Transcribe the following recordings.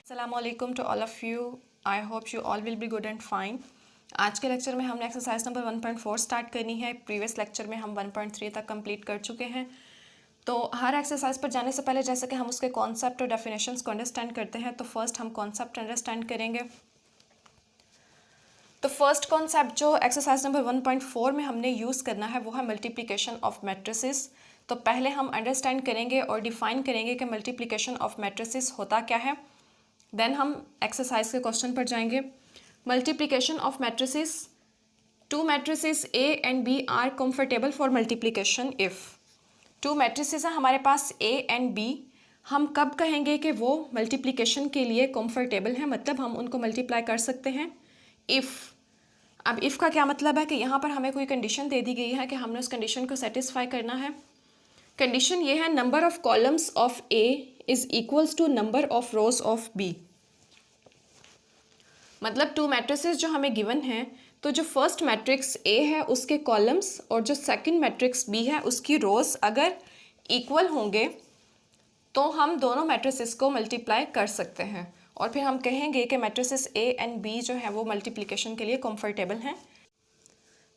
Assalamualaikum to all of you. I hope you all will be good and fine. आज के lecture में हमने exercise number 1.4 start करनी है। प्रीवियस लेक्चर में हम 1.3 तक कंप्लीट कर चुके हैं। तो हर एक्सरसाइज पर जाने से पहले जैसे कि हम उसके कॉन्सेप्ट और डेफिनेशंस को अंडरस्टैंड करते हैं, तो फर्स्ट हम कॉन्सेप्ट अंडरस्टैंड करेंगे। तो फर्स्ट कॉन्सेप्ट जो एक्सरसाइज नंबर 1.4 में हमने यूज़ करना है वो है मल्टीप्लिकेशन ऑफ मैट्रिसेस। तो पहले हम अंडरस्टैंड करेंगे और डिफाइन करेंगे कि मल्टीप्लिकेशन ऑफ मैट्रिसेस होता क्या है। देन हम एक्सरसाइज के क्वेश्चन पर जाएंगे। Multiplication of matrices, two matrices A and B are comfortable for multiplication if. Two matrices हैं हमारे पास ए एंड बी, हम कब कहेंगे कि वो मल्टीप्लिकेशन के लिए कंफर्टेबल हैं, मतलब हम उनको मल्टीप्लाई कर सकते हैं इफ़। अब इफ़ का क्या मतलब है कि यहाँ पर हमें कोई कंडीशन दे दी गई है कि हमने उस कंडीशन को सेटिस्फाई करना है। कंडीशन ये है number of columns of A is equals to number of rows of B. मतलब टू मैट्रिसेस जो हमें गिवन है, तो जो फर्स्ट मैट्रिक्स ए है उसके कॉलम्स और जो सेकंड मैट्रिक्स बी है उसकी रोज अगर इक्वल होंगे तो हम दोनों मैट्रिसेस को मल्टीप्लाई कर सकते हैं और फिर हम कहेंगे कि मैट्रिसेस ए एंड बी जो है वो मल्टीप्लिकेशन के लिए कंफर्टेबल हैं।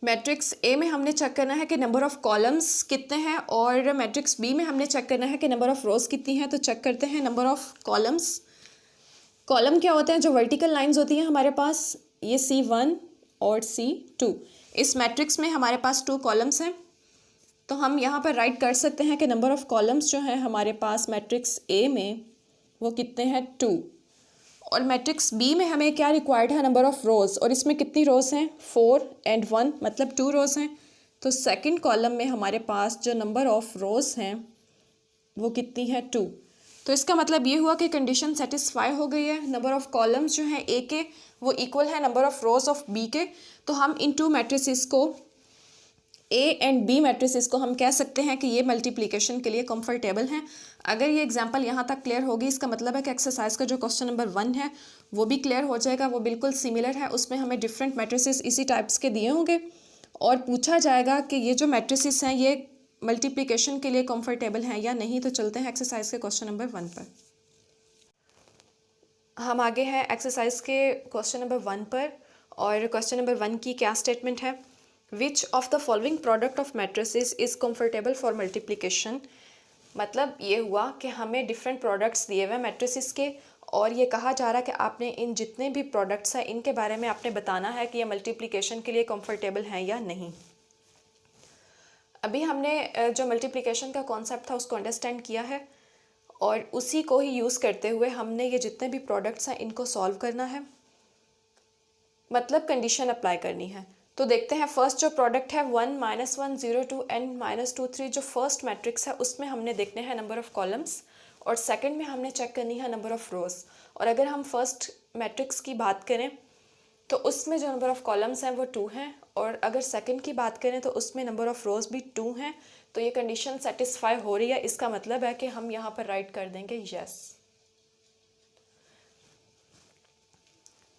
मैट्रिक्स ए में हमने चेक करना है कि नंबर ऑफ कॉलम्स कितने हैं और मैट्रिक्स बी में हमने चेक करना है कि नंबर ऑफ रोज कितनी हैं। तो चेक करते हैं नंबर ऑफ कॉलम्स। कॉलम क्या होते हैं? जो वर्टिकल लाइंस होती हैं हमारे पास, ये C1 और C2। इस मैट्रिक्स में हमारे पास 2 कॉलम्स हैं, तो हम यहाँ पर राइट कर सकते हैं कि नंबर ऑफ कॉलम्स जो है हमारे पास मैट्रिक्स ए में वो कितने हैं 2। और मैट्रिक्स बी में हमें क्या रिक्वायर्ड है? नंबर ऑफ रोज़। और इसमें कितनी रोज़ हैं? 4 एंड 1, मतलब 2 रोज़ हैं। तो सेकंड कॉलम में हमारे पास जो नंबर ऑफ रोज़ हैं वो कितनी है? 2। तो इसका मतलब ये हुआ कि कंडीशन सेटिस्फाई हो गई है। नंबर ऑफ कॉलम्स जो हैं ए के वो इक्वल है number of rows of B के। तो हम इन 2 मैट्रिसेस को, ए एंड बी मैट्रिसेस को हम कह सकते हैं कि ये मल्टीप्लिकेशन के लिए कंफर्टेबल हैं। अगर ये एग्जांपल यहाँ तक क्लियर होगी, इसका मतलब है कि एक्सरसाइज का जो क्वेश्चन नंबर 1 है वो भी क्लियर हो जाएगा। वो बिल्कुल सिमिलर है, उसमें हमें डिफरेंट मैट्रिसेस इसी टाइप्स के दिए होंगे और पूछा जाएगा कि ये जो मैट्रिसेस हैं ये मल्टीप्लिकेशन के लिए कंफर्टेबल हैं या नहीं। तो चलते हैं एक्सरसाइज के क्वेश्चन नंबर 1 पर। हम आगे हैं एक्सरसाइज के क्वेश्चन नंबर 1 पर और क्वेश्चन नंबर 1 की क्या स्टेटमेंट है? Which of the following product of matrices is comfortable for multiplication. मतलब ये हुआ कि हमें डिफरेंट प्रोडक्ट्स दिए हुए मैट्रिसेस के और ये कहा जा रहा है कि आपने इन जितने भी प्रोडक्ट्स हैं इनके बारे में आपने बताना है कि ये मल्टीप्लिकेशन के लिए कंफर्टेबल हैं या नहीं। अभी हमने जो मल्टीप्लिकेशन का कॉन्सेप्ट था उसको अंडरस्टैंड किया है और उसी को ही यूज़ करते हुए हमने ये जितने भी प्रोडक्ट्स हैं इनको सॉल्व करना है, मतलब कंडीशन अप्लाई करनी है। तो देखते हैं फर्स्ट जो प्रोडक्ट है 1 -1 0 2 n -2 3, जो फर्स्ट मैट्रिक्स है उसमें हमने देखने हैं नंबर ऑफ कॉलम्स और सेकंड में हमने चेक करनी है नंबर ऑफ रोज। और अगर हम फर्स्ट मैट्रिक्स की बात करें तो उसमें जो नंबर ऑफ कॉलम्स हैं वो 2 हैं और अगर सेकंड की बात करें तो उसमें नंबर ऑफ रोज भी 2 हैं। तो ये कंडीशन सेटिस्फाई हो रही है, इसका मतलब है कि हम यहाँ पर राइट कर देंगे यस।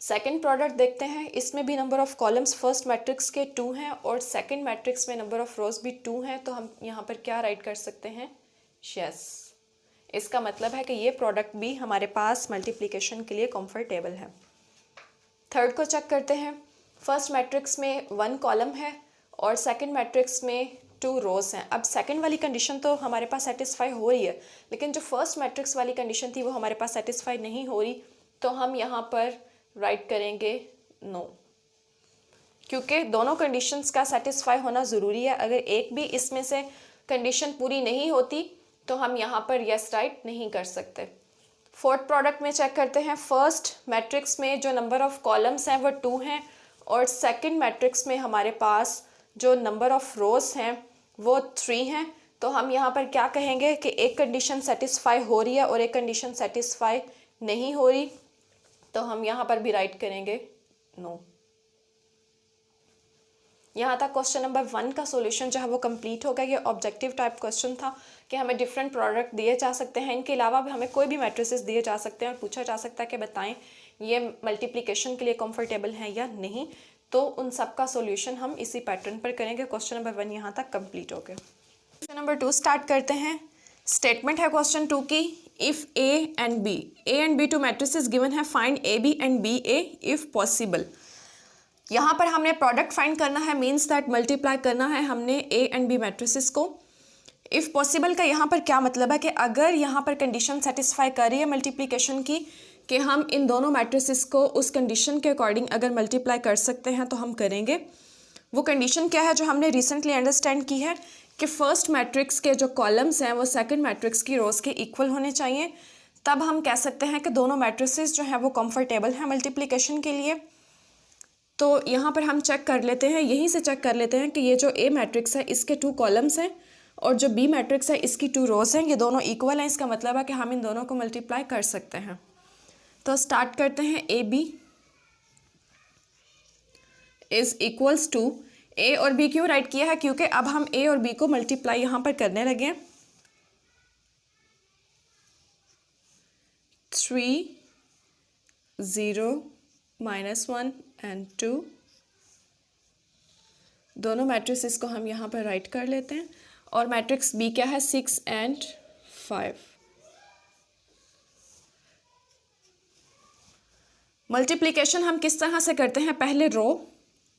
सेकंड प्रोडक्ट देखते हैं, इसमें भी number of columns first matrix के 2 हैं और सेकंड मैट्रिक्स में नंबर ऑफ रोज भी 2 हैं। तो हम यहाँ पर क्या राइट कर सकते हैं? यस। इसका मतलब है कि ये प्रोडक्ट भी हमारे पास मल्टीप्लिकेशन के लिए कंफर्टेबल है। थर्ड को चेक करते हैं। फर्स्ट मैट्रिक्स में 1 कॉलम है और सेकंड मैट्रिक्स में 2 रोज हैं। अब सेकंड वाली कंडीशन तो हमारे पास सेटिस्फाई हो रही है, लेकिन जो फर्स्ट मैट्रिक्स वाली कंडीशन थी वो हमारे पास सेटिस्फाई नहीं हो रही। तो हम यहाँ पर राइट करेंगे नो, क्योंकि दोनों कंडीशंस का सेटिस्फाई होना ज़रूरी है। अगर एक भी इसमें से कंडीशन पूरी नहीं होती तो हम यहाँ पर यस राइट नहीं कर सकते। फोर्थ प्रोडक्ट में चेक करते हैं। फर्स्ट मैट्रिक्स में जो नंबर ऑफ कॉलम्स हैं वो 2 हैं और सेकंड मैट्रिक्स में हमारे पास जो नंबर ऑफ रोज हैं वो 3 हैं। तो हम यहाँ पर क्या कहेंगे कि एक कंडीशन सेटिस्फाई हो रही है और एक कंडीशन सेटिस्फाई नहीं हो रही। तो हम यहाँ पर भी राइट करेंगे नो। यहाँ तक क्वेश्चन नंबर 1 का सॉल्यूशन जो है वो कंप्लीट हो गया। ये ऑब्जेक्टिव टाइप क्वेश्चन था कि हमें डिफरेंट प्रोडक्ट दिए जा सकते हैं, इनके अलावा भी हमें कोई भी मैट्रिसेस दिए जा सकते हैं और पूछा जा सकता है कि बताएं ये मल्टीप्लिकेशन के लिए कंफर्टेबल है या नहीं। तो उन सब का सॉल्यूशन हम इसी पैटर्न पर करेंगे। क्वेश्चन नंबर 1 यहाँ तक कंप्लीट हो गया। क्वेश्चन नंबर 2 स्टार्ट करते हैं। स्टेटमेंट है क्वेश्चन 2 की, if A and B two matrices given है, find A B and B A if possible. यहाँ पर हमने प्रोडक्ट फाइंड करना है, मीन्स दैट मल्टीप्लाई करना है हमने ए एंड बी मैट्रिसेस को। इफ़ पॉसिबल का यहाँ पर क्या मतलब है कि अगर यहाँ पर कंडीशन सेटिस्फाई कर रही है मल्टीप्लिकेशन की कि हम इन दोनों मैट्रिसेस को उस कंडीशन के अकॉर्डिंग अगर मल्टीप्लाई कर सकते हैं तो हम करेंगे। वो कंडीशन क्या है जो हमने रिसेंटली अंडरस्टैंड की है कि फर्स्ट मैट्रिक्स के जो कॉलम्स हैं वो सेकंड मैट्रिक्स की रोज़ के इक्वल होने चाहिए, तब हम कह सकते हैं कि दोनों मैट्रिसेस जो हैं वो कंफर्टेबल हैं मल्टीप्लिकेशन के लिए। तो यहाँ पर हम चेक कर लेते हैं, यहीं से चेक कर लेते हैं कि ये जो ए मैट्रिक्स है इसके 2 कॉलम्स हैं और जो बी मैट्रिक्स है इसकी 2 रोज़ हैं, ये दोनों इक्वल हैं। इसका मतलब है कि हम इन दोनों को मल्टीप्लाई कर सकते हैं। तो स्टार्ट करते हैं। A B is equals to, A और बी क्यों राइट किया है, क्योंकि अब हम ए और बी को मल्टीप्लाई यहाँ पर करने लगे हैं। 3 0 -1 एंड 2, दोनों मैट्रिसेस को हम यहाँ पर राइट कर लेते हैं। और मैट्रिक्स बी क्या है, 6 एंड 5। मल्टीप्लिकेशन हम किस तरह से करते हैं, पहले रो,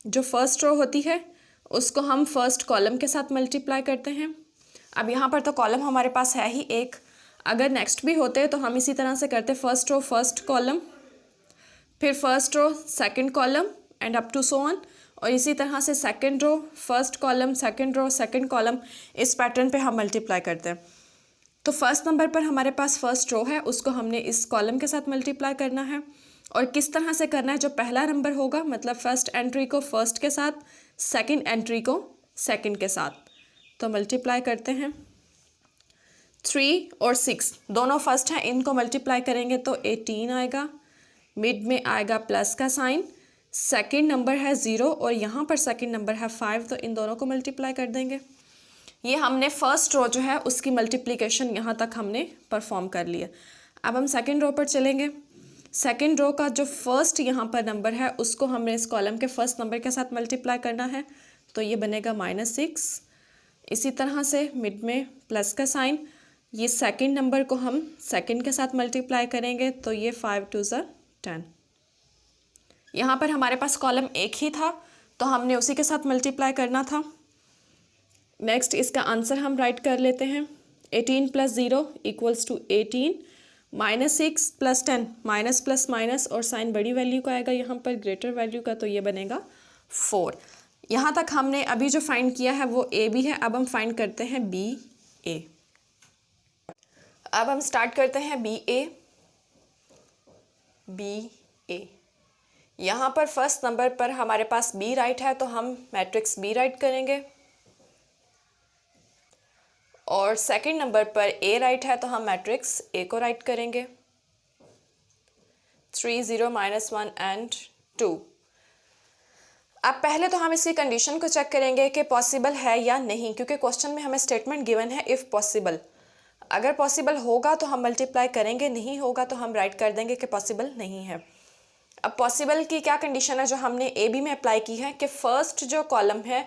जो फर्स्ट रो होती है उसको हम फर्स्ट कॉलम के साथ मल्टीप्लाई करते हैं। अब यहाँ पर तो कॉलम हमारे पास है ही एक, अगर नेक्स्ट भी होते तो हम इसी तरह से करते, फर्स्ट रो फर्स्ट कॉलम, फिर first row second column and up to so on, और इसी तरह से second row first column second row second column, इस पैटर्न पे हम मल्टीप्लाई करते हैं। तो फर्स्ट नंबर पर हमारे पास फर्स्ट रो है, उसको हमने इस कॉलम के साथ मल्टीप्लाई करना है। और किस तरह से करना है, जो पहला नंबर होगा मतलब फर्स्ट एंट्री को फर्स्ट के साथ, सेकंड एंट्री को सेकंड के साथ, तो मल्टीप्लाई करते हैं। 3 और 6 दोनों फर्स्ट हैं, इनको मल्टीप्लाई करेंगे तो 18 आएगा, मिड में आएगा प्लस का साइन, सेकंड नंबर है 0 और यहाँ पर सेकंड नंबर है 5, तो इन दोनों को मल्टीप्लाई कर देंगे। ये हमने फर्स्ट रो जो है उसकी मल्टीप्लिकेशन यहाँ तक हमने परफॉर्म कर लिया। अब हम सेकंड रो पर चलेंगे। सेकंड रो का जो फर्स्ट यहाँ पर नंबर है उसको हमने इस कॉलम के फर्स्ट नंबर के साथ मल्टीप्लाई करना है, तो ये बनेगा -6। इसी तरह से मिड में प्लस का साइन, ये सेकंड नंबर को हम सेकंड के साथ मल्टीप्लाई करेंगे तो ये 5 2 10। यहाँ पर हमारे पास कॉलम एक ही था तो हमने उसी के साथ मल्टीप्लाई करना था। नेक्स्ट इसका आंसर हम राइट कर लेते हैं। 18 + 0 = 18, -6 + 10 माइनस प्लस माइनस, और साइन बड़ी वैल्यू का आएगा यहाँ पर ग्रेटर वैल्यू का, तो ये बनेगा 4। यहाँ तक हमने अभी जो फाइंड किया है वो ए बी है। अब हम फाइंड करते हैं बी ए। अब हम स्टार्ट करते हैं बी ए। यहाँ पर फर्स्ट नंबर पर हमारे पास बी राइट है तो हम मैट्रिक्स बी राइट करेंगे, और सेकंड नंबर पर ए राइट है तो हम मैट्रिक्स ए को राइट करेंगे। 3 0 -1 एंड 2। अब पहले तो हम इसकी कंडीशन को चेक करेंगे कि पॉसिबल है या नहीं, क्योंकि क्वेश्चन में हमें स्टेटमेंट गिवन है इफ़ पॉसिबल। अगर पॉसिबल होगा तो हम मल्टीप्लाई करेंगे, नहीं होगा तो हम राइट कर देंगे कि पॉसिबल नहीं है। अब पॉसिबल की क्या कंडीशन है जो हमने ए बी में अप्लाई की है कि फर्स्ट जो कॉलम है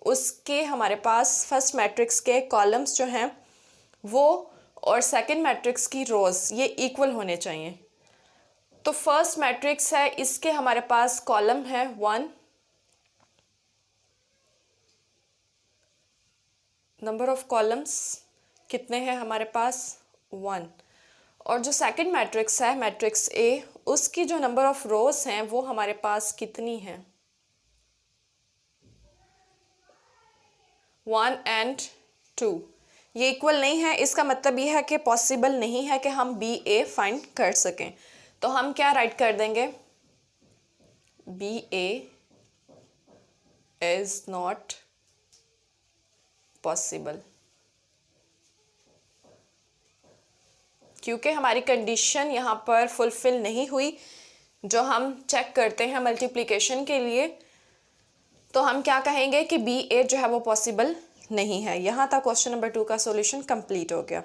उसके हमारे पास फर्स्ट मैट्रिक्स के कॉलम्स जो हैं वो और सेकंड मैट्रिक्स की रोज़ ये इक्वल होने चाहिए। तो फर्स्ट मैट्रिक्स है, इसके हमारे पास कॉलम है 1, नंबर ऑफ कॉलम्स कितने हैं हमारे पास 1, और जो सेकंड मैट्रिक्स है मैट्रिक्स ए, उसकी जो नंबर ऑफ रोज़ हैं वो हमारे पास कितनी हैं 1 एंड 2। ये इक्वल नहीं है, इसका मतलब ये है कि पॉसिबल नहीं है कि हम बी ए फाइंड कर सकें। तो हम क्या राइट कर देंगे, B A is not possible, क्योंकि हमारी कंडीशन यहाँ पर फुलफिल नहीं हुई जो हम चेक करते हैं मल्टीप्लिकेशन के लिए। तो हम क्या कहेंगे कि बी ए जो है वो पॉसिबल नहीं है। यहाँ तक क्वेश्चन नंबर 2 का सॉल्यूशन कंप्लीट हो गया।